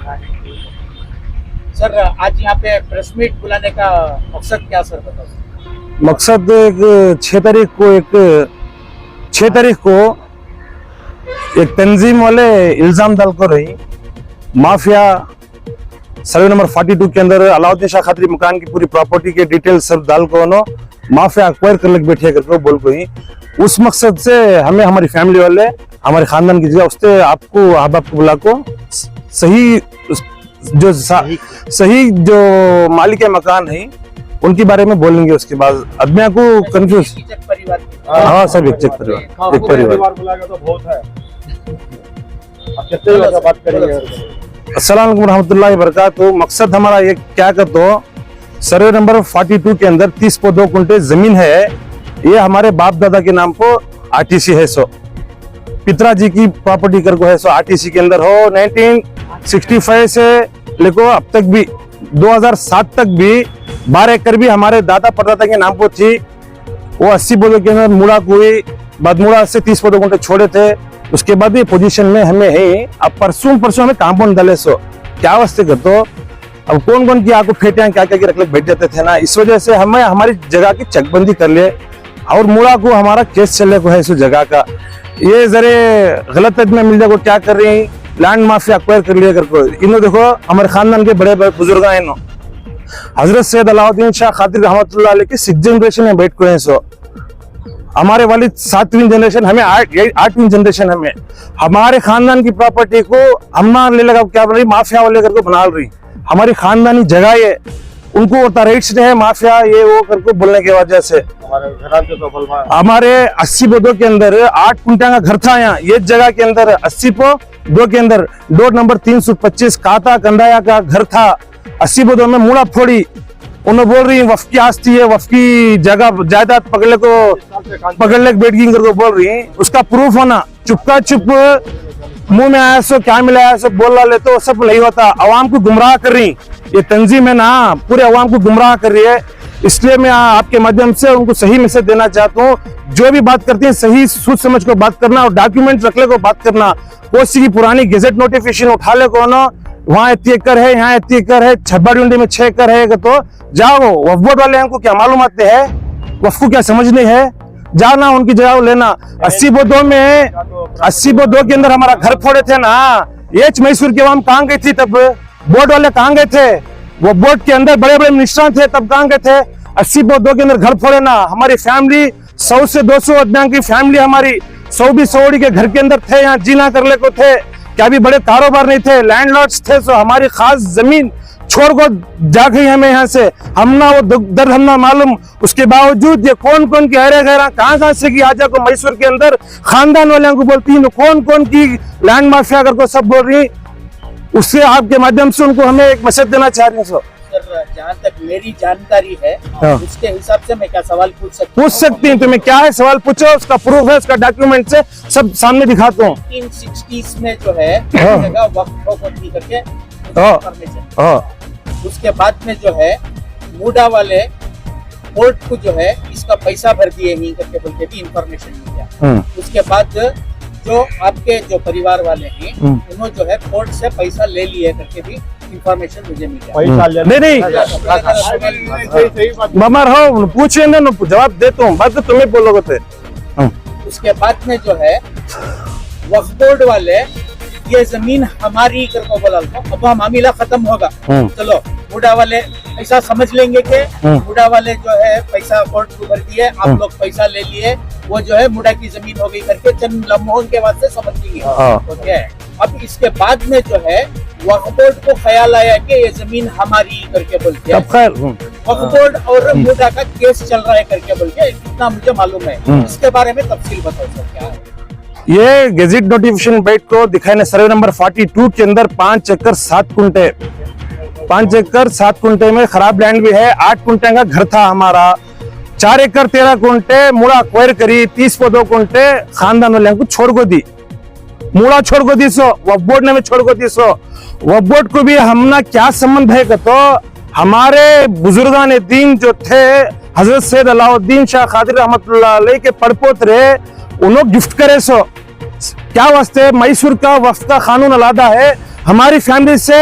Sir आज यहाँ पे प्रेस मीट बुलाने का मकसद क्या सर बताओ? मकसद एक 6 तारीख को एक तंजीम वाले इल्जाम डालकर रही माफिया सर्वे नंबर 42 के अंदर अलाउद्दीन शाह खत्री मकान की पूरी प्रॉपर्टी के डिटेल्स सब डाल को माफिया अक्वायर कर लग बैठे करके बोल को ही उस मकसद से हमें हमारी फैमिली वाले हमारे खानदान की जगह उससे आपको अहबाब को बुला को सही जो मालिक मकान है उनके बारे में बोलेंगे। उसके बाद आदमिया को कंफ्यूज हाँ सब एक चेक परिवार एक परिवार बुलाएगा तो बहुत है। अब कितने लोगों से बात करेंगे? अस्सलाम वालेकुम रहमतुल्लाहि वबरकातुहू। मकसद हमारा ये क्या कर दो सर्वे नंबर 42 के अंदर 30.2 कुंटे जमीन है। ये हमारे बाप दादा के नाम को आरटीसी है। सो पिताजी की प्रॉपर्टी कर को है। सो आरटीसी के अंदर हो 1965 से लेको अब तक भी 2007 तक भी 12 एकड़ भी हमारे दादा परदादा के नाम पर थी। वो 80 पौधों के अंदर मुड़ा कोई बदमुड़ा से 30 पौधों कुंटे छोड़े थे। उसके बाद ये पोजीशन में हमें है। अब परसों हमें कांपाउंड डाले। सो क्या वास्ते कर तो अब कौन कौन की आपको फेटे क्या क्या रख बैठ जाते थे ना, इस वजह से हमें हमारी जगह की चकबंदी कर ले और मुड़ा को हमारा केस चलने को है इस जगह का। ये जरे गलत में मिल जाए क्या कर रही लैंड माफिया अक्वायर कर लिया कर इन्हों देखो हमारे खानदान के बड़े बड़े बुजुर्ग हैं। इन्हों हजरत सैयद अलाउद्दीन शाह खत्री रहमतुल्लाह अलैह की 6th जनरेशन में बैठ को है। सो हमारे वालिद 7वीं जनरेशन, हमें 8वीं जनरेशन। हमें हमारे खानदान की प्रॉपर्टी को हम ले लगा क्या बन रही माफिया वाले करके बना रही। हमारी खानदानी जगह है उनको होता राइट्स है माफिया ये वो करके बोलने की वजह से हमारे 80 पौधों के अंदर 8 कुंटा का घर था। यहाँ ये जगह के अंदर 80 पौधों के अंदर डोर नंबर 325 काता कंदाया का घर था। 80 पौधों में मुड़ा फोड़ी उन्हें बोल रही वफ की आस्ती है, वफ की जगह जायदाद पकड़ने बैठ गई करके बोल रही। उसका प्रूफ होना चुपका चुप मुंह में आया सो क्या मिला है सब बोल रहा तो सब नहीं होता। अवाम को गुमराह कर रही ये तंजीम है ना, पूरे अवाम को गुमराह कर रही है। इसलिए मैं आपके माध्यम से उनको सही मैसेज देना चाहता हूँ। जो भी बात करते हैं सही सोच समझ को बात करना और डॉक्यूमेंट रखने को बात करना। कोसी की पुरानी गेजेट नोटिफिकेशन उठा ले को ना वहाँ इतनी एकड़ है यहाँ इतनी एकड़ है, छब्बा डुंडी में 6 एकड़ है तो जाओ। वफ बोर्ड वाले हमको क्या मालूम आते हैं, वफ को क्या समझने है, जाना उनकी जगह लेना। 80 पौधों के अंदर हमारा घर फोड़े थे ना, ये मैसूर के अवाम कहाँ गई थी तब, बोर्ड वाले कहाँ गए थे, वो बोर्ड के अंदर बड़े बड़े मिनिस्टर थे तब कहाँ गए थे। 80 पौधों के अंदर घर फोड़े ना, हमारी फैमिली 100 से 200 आदमियों की फैमिली हमारी 100 के घर के अंदर थे। यहाँ जीना करने को थे, क्या भी बड़े कारोबार नहीं थे, लैंडलॉर्ड्स थे। सो हमारी खास जमीन छोड़ को जा गई हमें यहाँ से, हम ना वो दर्द हम ना मालूम। उसके बावजूद ये कौन कौन की हरे गहरा कहाँ से की आजा को मैसूर के अंदर खानदान वाले को बोलती है, कौन कौन की लैंड माफिया को सब बोल रही। उससे आपके माध्यम से उनको हमें एक मैसेज देना चाह रहे हैं। सर जहाँ तक मेरी जानकारी है उसके हिसाब से मैं क्या सवाल पूछ सकती हैं? तुम्हें क्या है सवाल पूछो, उसका प्रूफ है, उसका डॉक्यूमेंट से सब सामने दिखाता हूँ। 1960s में जो है जगह वक्फ को दी करके उसके बाद में जो है मुडा वाले कोर्ट को जो है इसका पैसा भर दिए नहीं करके बोलते थी, इंफॉर्मेशन मिला। उसके बाद जो आपके जो परिवार वाले हैं उन्होंने जो है कोर्ट से पैसा ले लिए करके भी इंफॉर्मेशन मुझे मिला। नहीं ममर हो पूछे ना जवाब देता हूँ, बात तो तुम्हें बोलोगे थे। उसके बाद में जो है वक्फ बोर्ड वाले ये जमीन हमारी करके बोला अब मामला खत्म होगा, चलो मुडा वाले ऐसा समझ लेंगे कि मुडा वाले जो है पैसा कोर्ट को भर दिए, आप लोग पैसा ले लिए, वो जो है मुडा की जमीन हो गई करके चंद लम्हों के वास्ते समझ लेंगे। ओके, अब इसके बाद में जो है वक्फ बोर्ड को ख्याल आया कि ये जमीन हमारी करके बोलते हैं। वक्फ बोर्ड और मुडा का केस चल रहा है करके बोलते इतना मुझे मालूम है। इसके बारे में तफसील बताओ सर क्या है? ये गेजेट नोटिफिकेशन बैठ को दिखाने सर्वे नंबर 42 के अंदर 5 एकड़ 7 कुंटे 5 एकड़ 7 कुंटे में खराब लैंड भी है। 8 कुंटे का घर था हमारा, 4 एकड़ 13 कुंटे मुड़ा अक्वायर करी, 30 पौधों कुंटे खानदान वाले को छोड़ को दी, मुड़ा छोड़ को दी। सो वक्फ बोर्ड ने छोड़ को दी। सो वक्फ बोर्ड को भी हमना क्या संबंध है तो हमारे बुजुर्गान दीन जो थे हजरत सैयद अलाउद्दीन शाह खत्री रहमतुल्लाह अलैह के पड़पोतरे उन्होंने गिफ्ट करे। सो क्या वास्ते मैसूर का वक्फ का कानून अलादा है, हमारी फैमिली से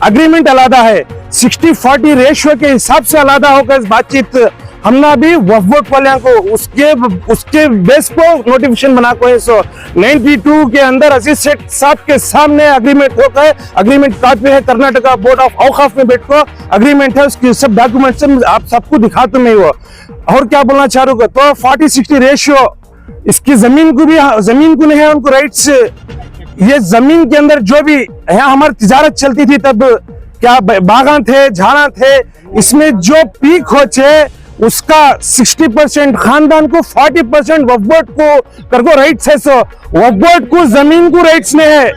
अग्रीमेंट अलग है, 60-40 रेशियो के हिसाब से अलग होकर इस बातचीत हमने भी वक्फ बोर्ड वाले को उसके बेस को नोटिफिकेशन बना को है। सो 92 के अंदर अजीज शेख साहब के सामने अग्रीमेंट होकर, अग्रीमेंट कार्ड पे है, कर्नाटका बोर्ड ऑफ औकाफ में बैठ को अग्रीमेंट है, उसकी सब डॉक्यूमेंट्स आप सबको दिखाते मैं वो। और क्या बोलना चाह रहा हूँ तो 40-60 रेशियो, इसकी जमीन को नहीं है उनको राइट्स। ये जमीन के अंदर जो भी है हमारी तिजारत चलती थी तब, क्या बागान थे, झाड़ा थे, इसमें जो पीक होचे उसका 60% खानदान को, 40% वक्फ बोर्ड को करको राइट्स है। सो वक्फ बोर्ड को जमीन को राइट्स नहीं है,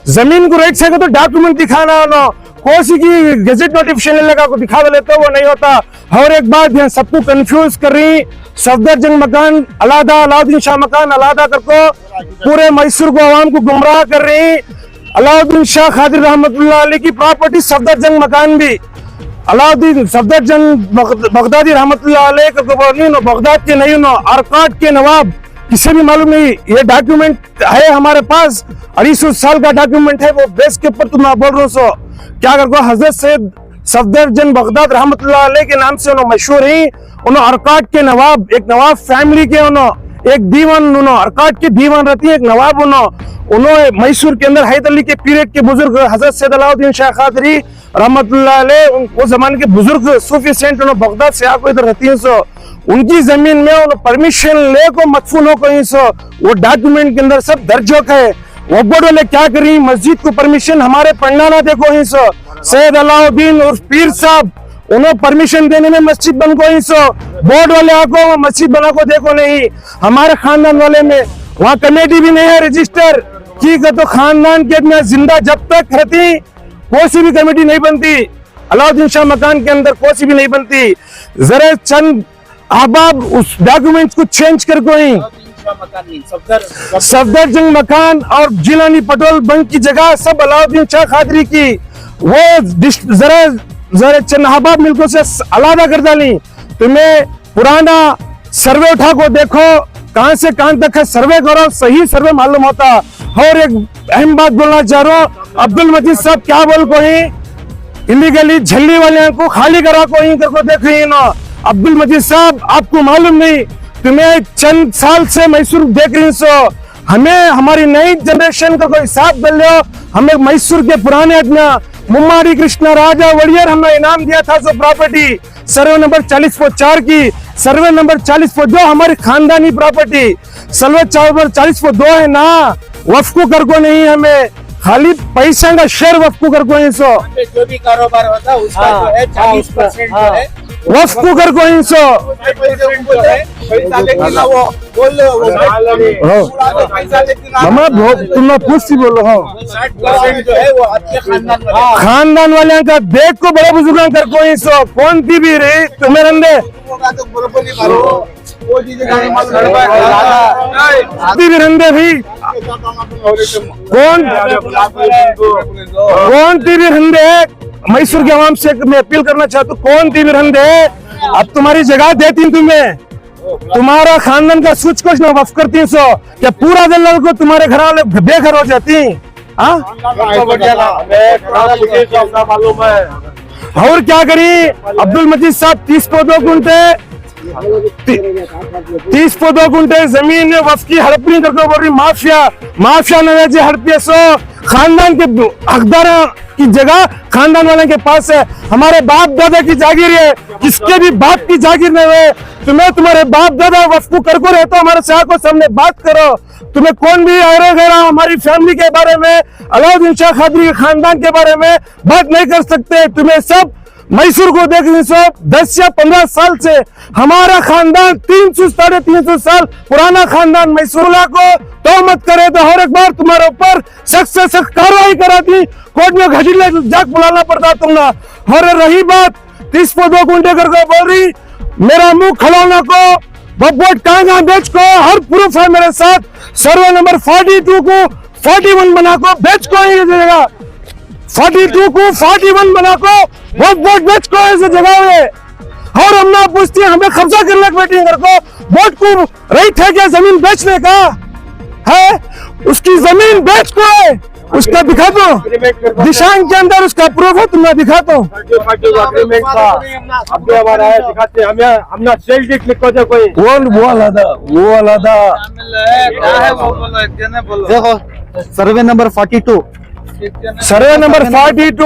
जमीन को राइट्स है तो डॉक्यूमेंट दिखाना हो, कोसी की गजट नोटिफिकेशन लेगा को दिखा देते वो नहीं होता। और एक बात यहाँ सबको कंफ्यूज कर रही, सफदरजंग मकान अलादा, अलाउद्दीन शाह मकान अलादा करको पूरे मैसूर को आवाम को गुमराह कर रही। अलाउद्दीन शाह खादिर रहमतुल्लाह अलैह की प्रॉपर्टी सफदरजंग मकान भी, अलाउद्दीन सफदरजंग बगदादी रहमतुल्लाह अलैह का बगदाद के नहीं, अरकाट के नवाब, किसे भी मालूम नहीं। ये डॉक्यूमेंट है हमारे पास, 250 साल का डॉक्यूमेंट है, वो बेस के ऊपर तुम बोल रहे हो। क्या कर हजरत सैयद सफदरजंग बगदाद रहमतुल्लाह अलैह के नाम से उन्होंने मशहूर ही, उन्होंने अरकाट के नवाब, एक नवाब फैमिली के उन्होंने एक दीवान, उन्होंने अरकाट के दीवान रहती है, एक नवाब उन्होंने मैसूर के अंदर हैदर अली के पीरियड के बुजुर्ग हजरत सैयद अलाउद्दीन शाह खादरी रहमतुल्लाह अलैह, वो जमाने के बुजुर्ग सूफी सेंट उन्होंने बगदाद से आकर इधर रहती है। सो उनकी जमीन में उन्होंने परमिशन ले को मदफून हो कहीं, सो वो डॉक्यूमेंट के अंदर सब दर्ज होकर है। वक्फ बोर्ड वाले क्या करी, मस्जिद को परमिशन हमारे पढ़ना ना देखो ही, सो सैयद अलाउद्दीन और पीर साहब उन्होंने परमिशन देने में मस्जिद बन को ही, सो बोर्ड वाले आको मस्जिद बना को देखो नहीं। हमारे खानदान वाले में वहाँ कमेटी भी नहीं है रजिस्टर की, तो खानदान के जिंदा जब तक रहती कोई भी कमेटी नहीं बनती, अलाउद्दीन शाह मकान के अंदर कोई भी नहीं बनती। जरा चंद अहबाब उस डॉक्यूमेंट्स को चेंज कर कोई सफदरजंग मकान और जिलानी पटोल बंक की जगह सब अलाउद्दीन शाह खादरी की, वो जरा चंद अहबाब मिलकों से अलग कर डाली। तुम्हें पुराना सर्वे उठा को देखो, कहां से कहां तक है सर्वे करो, सही सर्वे मालूम होता। और एक अहम बात बोलना चाह रहा हूँ, अब्दुल मजीद साहब क्या बोल को ही इलीगली झल्ली वाले को खाली करा को ही करको देख रही ना। अब्दुल मजीद साहब आपको मालूम नहीं, तुम्हें चंद साल से मैसूर देख रही, सो हमें हमारी नई जनरेशन का कोई साथ दे लो। हमें मैसूर के पुराने मुम्मारी कृष्णा राजा वड़ियर हमें इनाम दिया था, सो प्रॉपर्टी सर्वे नंबर 40/4 की, सर्वे नंबर 40/2 हमारी खानदानी प्रॉपर्टी, सर्वे नंबर 40/2 है ना, वक्फ को कर को नहीं, हमें खाली पैसा का शेयर वक्फ को कर को नहीं। सो जो भी कारोबार होता उसका जो है 40% जो है वक्फ को कर को नहीं। सो मामा तुम पूछती बोलो, हाँ 60% जो है वो आपके खानदान वाले का देख को बड़े बुजुर्ग कर को नहीं। सो कौन थी भी रे तुम्हें रंदे भी रंदे भी कौन थी भी रंदे मैसूर के आवाम से मैं अपील करना चाहता हूँ, कौन थी भी रंदे अब तुम्हारी जगह देती तुम्हें, तुम्हारा खानदान का सूच कुछ ना वक्फ करती, सो क्या पूरा दलाल को तुम्हारे घर वाले बेघर हो जाती। हाँ और क्या करी अब्दुल मजीद साहब 30.2 गुंठे 30.2 गुंठे जमीन में वक्फ की हड़पनी करके बोल रही माफिया नवाजी हड़पिया। सो खानदान के हकदार की जगह खानदान वाले के पास है, हमारे बाप दादा की जागीर है, किसके भी बाप की जागीर नहीं है। तुम्हें तुम्हारे बाप दादा वक्फ को कर को रहते हो, हमारे साथ को सामने बात करो। तुम्हें कौन भी हमारी फैमिली के बारे में, अलाउद्दीन शाह खादरी के खानदान के बारे में बात नहीं कर सकते। तुम्हें सब मैसूर को देख 10 या 15 साल से हमारा खानदान 300-350 साल पुराना खानदान मैसूरला को तोहमत करे तो हर एक बार तुम्हारे ऊपर सख्त से सख्त कार्रवाई कराती, कोर्ट में घसीट जाक बुलाना पड़ता तुमने। और रही बात 30.2 गुंठे करके बोल रही, मेरा मुंह खिलौना को वोट कहाँ बेच को, हर प्रूफ है मेरे साथ, सर्वे नंबर 42 को 41 बना को बेच को ही जगह, 42 को 41 बना को वोट बेच को ऐसे जगह है। और हम ना पूछती है हमें कब्जा करने की बैठी घर को, वोट को राइट है क्या जमीन बेचने का है, उसकी जमीन बेच को है, उसका दिखा दो, दिशांक के अंदर उसका प्रूफ है, तुम्हें दिखा दो। अग्रीमेंट का अपने हमारा है, दिखाते हमें हमने सेल डीड लिखो दे कोई वो अलग देखो सर्वे नंबर 42 सर्वे नंबर 42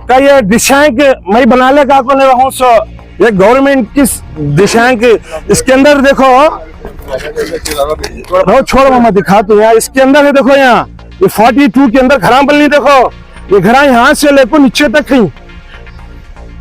का ये दिशांक मैं बनाने का कौन हूँ सो ये गवर्नमेंट की दिशांक इसके अंदर देखो छोड़ मामा दिखा तो यहाँ इसके अंदर है, देखो यहाँ ये 42 के अंदर घरा बनी, देखो ये घरा यहाँ से लेकर नीचे तक है,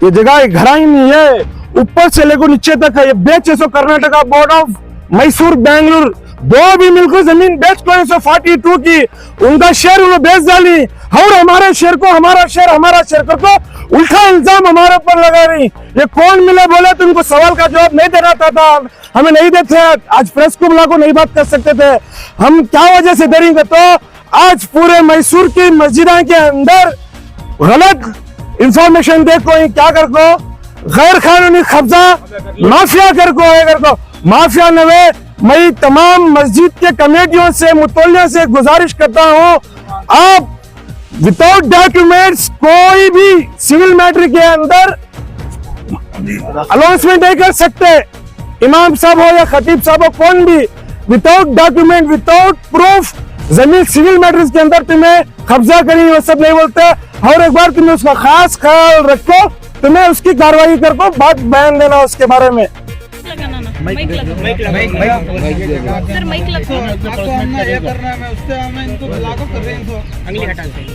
ये जगह घरा ही नहीं है, ऊपर से लेकर नीचे तक है। ये बेचे सो कर्नाटका बोर्ड ऑफ मैसूर बेंगलुरु दो भी मिलकर जमीन बेच को 42 की उनका शेयर उन्होंने बेच डाली और हमारे शेयर को हमारा शेयर करके उल्टा इल्जाम हमारे ऊपर लगा रही। ये कौन मिले बोले तो उनको सवाल का जवाब नहीं देना था, हमें नहीं देते। आज प्रेस को बुला को नहीं बात कर सकते थे, हम क्या वजह से देंगे। तो आज पूरे मैसूर की मस्जिदा के अंदर गलत इंफॉर्मेशन दे कोई क्या कर को गैर कानूनी कब्जा माफिया कर को माफिया नवे। मैं तमाम मस्जिद के कमेटियों से मुतल्लियों से गुजारिश करता हूं, आप विदाउट डॉक्यूमेंट्स कोई भी सिविल मैटर के अंदर अनाउंसमेंट नहीं कर सकते। इमाम साहब हो या खतीब साहब हो, कौन भी विदाउट डॉक्यूमेंट विदाउट प्रूफ जमीन सिविल मैटर्स के अंदर तुम्हें कब्जा करी वो सब नहीं बोलते। और एक बार तुम्हें उसका खास ख्याल रखो, तुम्हें उसकी कार्रवाई कर को बात बयान देना उसके बारे में। माइक लगो आपको हमने ये करना है, उससे हमें इनको बुला को कर रहे हैं, इनको अगली हटा देंगे।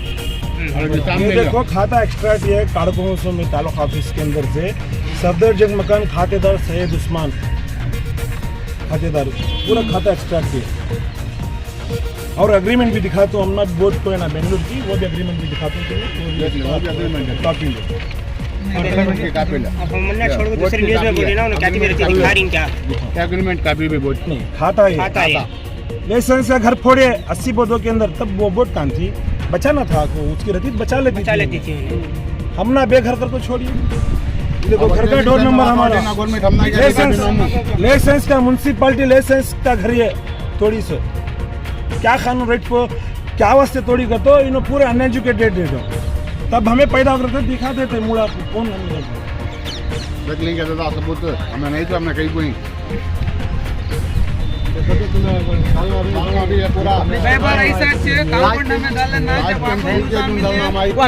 ये देखो खाता एक्सट्रैक्ट ये काड़कों में तालुका ऑफिस के अंदर से सफदर जंग मकान खातेदार सैयद उस्मान खातेदार पूरा खाता एक्सट्रैक्ट है। और एग्रीमेंट भी दिखाता हूँ, हम बोर्ड को है ना बेंगलुरु की, वो भी एग्रीमेंट भी दिखाता हूँ एग्रीमेंट कापी भी बोर्ड नहीं खाता है। लाइसेंस का घर फोड़े 80 बोर्डों के अंदर, तब वो बोर्ड कहाँ थी, बचाना था को उसकी रतीब बचा लेती थी। हम ना बेघर कर को छोड़िए, देखो घर का डोर नंबर हमारा लाइसेंस का म्युनिसिपैलिटी लाइसेंस का घर है थोड़ी सो क्या कानून रेट को क्या वास्ते तोड़ी कर तो इन्हों पूरे अनएजुकेटेड दे दो, तब हमें पैदा करते दिखा देते मुड़ा कौन देख लेंगे दादा सबूत हमें नहीं तो हमने कहीं कोई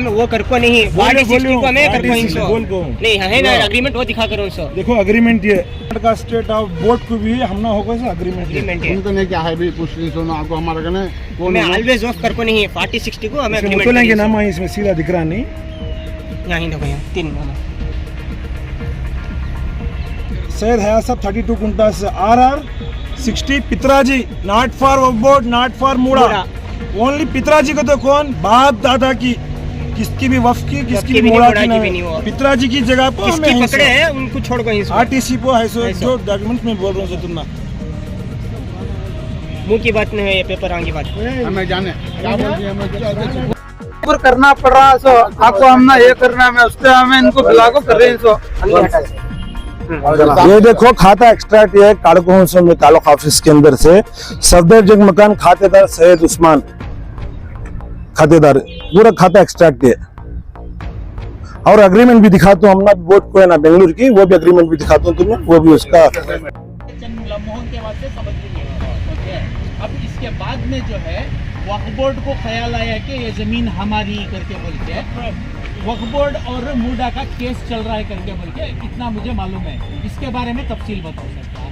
वो कर को नहीं है ना एग्रीमेंट वो दिखा करो सो। देखो एग्रीमेंट ये का स्टेट ऑफ बोर्ड को भी हमना होगा सर एग्रीमेंट उनको नहीं क्या है भी पूछ ली सुनो आपको हमारा कहना वो मैं ऑलवेज ऑफ कर को नहीं है 40-60 को हमें एग्रीमेंट लेंगे नाम है इसमें सीधा दिख रहा नहीं यहीं देखो यहाँ 3 सैयद हया साहब 32 कुंटा से RR 60 पितराजी not for board not for मुड़ा ओनली पितराजी को तो कौन बाप दादा की किसकी भी वफ की किसकी भी मुड़ा की पितराजी की जगह पर किसकी पकड़े हैं उनको छोड़ को आरटीसी को है सो जो डॉक्यूमेंट में बोल रहा हूं तुम ना मुंह की बात नहीं है, ये पेपर आगे बात हमें जाने क्या बोल रही हमें करना पड़ रहा है। सो आपको हमने ये करना है, उससे हमें इनको बुला को कर रहे हैं। सो ये देखो खाता एक्सट्रैक्ट ये काड़कों में तालुका ऑफिस के अंदर से सफदर जंग मकान खातेदार सैयद उस्मान खातेदार पूरा खाता एक्सट्रैक्ट है। और एग्रीमेंट भी दिखाता हूँ, हम ना बोर्ड को है ना बेंगलुरु की, वो भी एग्रीमेंट भी दिखाता हूँ तुम्हें, वो भी उसका अब इसके बाद में जो है वक्फ बोर्ड को ख्याल आया कि ये जमीन हमारी करके बोल के वक्फ बोर्ड और मुडा का केस चल रहा है करके बोल के इतना मुझे मालूम है, इसके बारे में तफसील बताओ सकता है।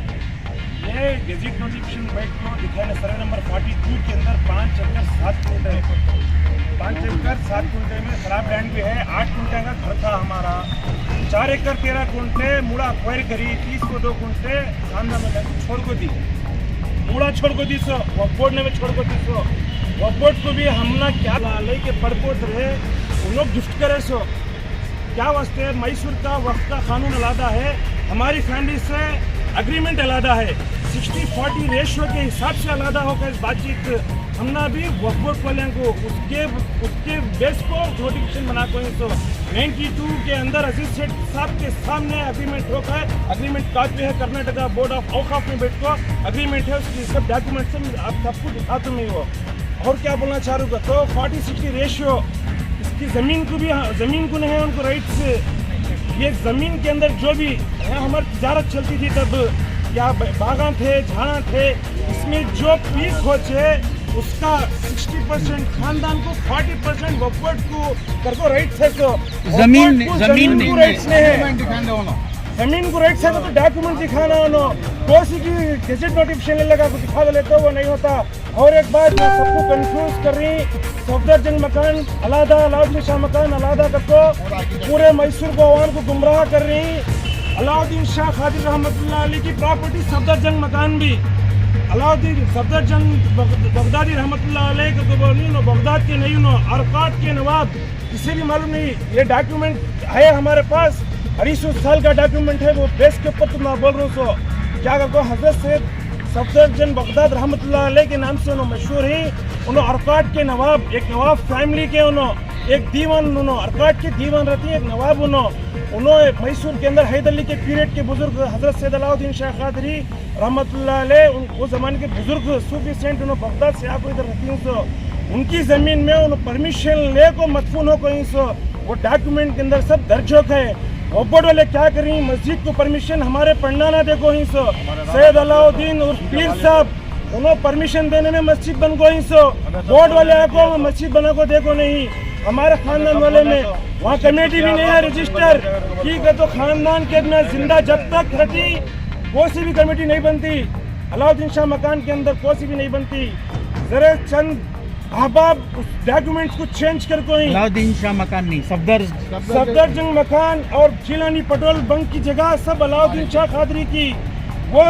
ये गेजेट नोटिफिकेशन बैक को दिखाया सर्वे नंबर 42 के अंदर 5 एकड़ 7 कुंटे 5 एकड़ 7 कुंटे में खराब लैंड भी है। 8 कुंटे का घर था हमारा, 4 एकड़ 13 कुंटे मुड़ा क्वायर करी, 30 को 2 कुंटे खानदा में छोड़ को दी, मुड़ा छोड़ को दी सो वक्फ बोर्ड ने छोड़ को दी सो वक्फ बोर्ड को भी हमने क्या लेके पड़पोत रहे उन लोग गिफ्ट करे सो क्या वास्ते मैसूर का वक्फ का कानून अलादा है, हमारी फैमिली से एग्रीमेंट अलादा है, 60-40 रेशियो के हिसाब से अलादा होकर इस बातचीत हमने भी वक्फ बोर्ड वाले को उसके बेस को नोटिफिकेशन बना को तो 92 के अंदर अजीज सेठ साहब के सामने एग्रीमेंट होकर एग्रीमेंट कापी है कर्नाटका बोर्ड ऑफ औकाफ में बैठ को एग्रीमेंट है, उसकी सब डॉक्यूमेंट से आप सबको दिखाते नहीं हो। और क्या बोलना चाह रहा हूँ तो 40-60 रेशियो इसकी जमीन को नहीं है उनको राइट से। ये जमीन के अंदर जो भी है हमारी तिजारत चलती थी तब क्या बागान थे झाड़ा थे, इसमें जो पीक होचे उसका 60% खानदान को 40% वफद को करको राइट है। तो जमीन को राइट्स नहीं है, जमीन को राइट से तो डॉक्यूमेंट दिखाना उनो कोई की गेजेट नोटिफिकेशन लगा को दिखा लेते वो नहीं होता। और एक बात मैं सबको कंफ्यूज कर रही, सफदरजंग मकान अलादा, अलाउद्दीन शाह मकान अलादा करको पूरे मैसूर को अवाम को गुमराह कर रही। अलाउद्दीन शाह खादिर रहमतुल्लाह अलैह की प्रॉपर्टी सफदरजंग मकान भी अलाउद्दीन सफदरजंग बगदादी रहमतुल्लाह अलैह के तो बगदाद के नहीं नो अरकाट के नवाब किसी भी मालूम नहीं। ये डॉक्यूमेंट है हमारे पास 250 साल का डॉक्यूमेंट है, वो बेस के ऊपर तो मैं बोल रहा हूँ। सो क्या करको हजरत सैयद सफदरजंग बगदाद रहमतुल्लाह अलैह के नाम से उन्होंने मशहूर ही। उन्होंने अरकाट के नवाब, एक नवाब फैमिली के उन्होंने एक दीवान, उन्होंने अरकाट के दीवान रहती है एक नवाब उन्होंने मैसूर के अंदर हैदर अली के पीरियड के बुजुर्ग हजरत सैयद अलाउद्दीन शाह कादरी रहमतुल्लाह अलैह उस जमाने के बुजुर्ग सूफी सेंट उन्होंने बगदाद से आकर इधर रहती हूँ। सो उनकी ज़मीन में उन्होंने परमिशन ले को मदफून हो कहीं। सो वो डॉक्यूमेंट के अंदर सब दर्ज हो गए। बोर्ड वाले क्या कर रही मस्जिद को परमिशन हमारे पढ़ना ना देखो ही। सो सैयद अलाउद्दीन और पीर साहब उन्होंने परमिशन देने में मस्जिद बन गई। सो बोर्ड वाले आको मस्जिद बना को देखो नहीं, हमारे खानदान वाले में वहाँ कमेटी भी नहीं है रजिस्टर। ठीक है तो खानदान के में जिंदा जब तक रहती कोई सी भी कमेटी नहीं बनती, अलाउद्दीन शाह मकान के अंदर कोई सी भी नहीं बनती। जरा चंद अहबाब डॉक्यूमेंट्स को चेंज कर कोई अलाउद्दीन शाह मकान नहीं, सफदरजंग मकान और जिलानी पटोल बंक की जगह सब अलाउद्दीन शाह कादरी की। वो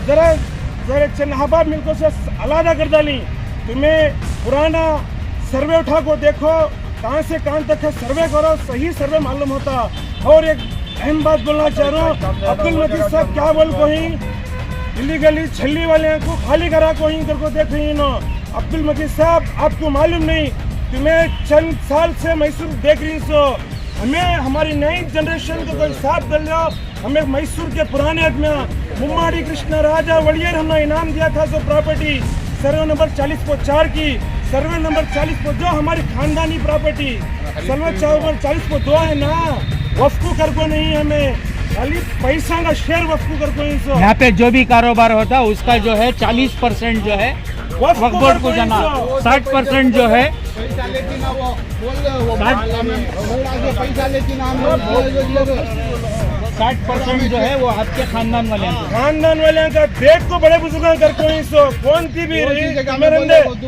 जरा चंद अहबाब मिलकों से अलग कर डाली। तुम्हें पुराना सर्वे उठा को देखो कहाँ से कहाँ तक है, सर्वे करो, सही सर्वे मालूम होता। और एक अहम बात बोलना चाह रहा हूँ, अब्दुल मजीद साहब क्या बोल को ही इलीगली छल्ली वाले को खाली करा को ही करको देख रही नो। अब्दुल मजीद साहब आपको मालूम नहीं, तुम्हें चंद साल से मैसूर देख रही। सो हमें हमारी नई जनरेशन को कोई साथ कर लो। हमें मैसूर के पुराने आदमी मुम्माडी कृष्ण राजा वड़ियर हमने इनाम दिया था। सो प्रॉपर्टी सर्वे नंबर 40/4 की, सर्वे नंबर 40/2 हमारी खानदानी प्रॉपर्टी, सर्वे नंबर 40/2 है ना, वफ्कू कर को नहीं, हमें खाली पैसा का शेयर वफ्कू कर को। यहाँ पे जो भी कारोबार होता है उसका जो है 40% जो है वक्फ बोर्ड को जाना, 60% जो है 60% जो है वो आपके खानदान वाले का देख को बड़े बुजुर्ग कर कोई। सो कौन थी भी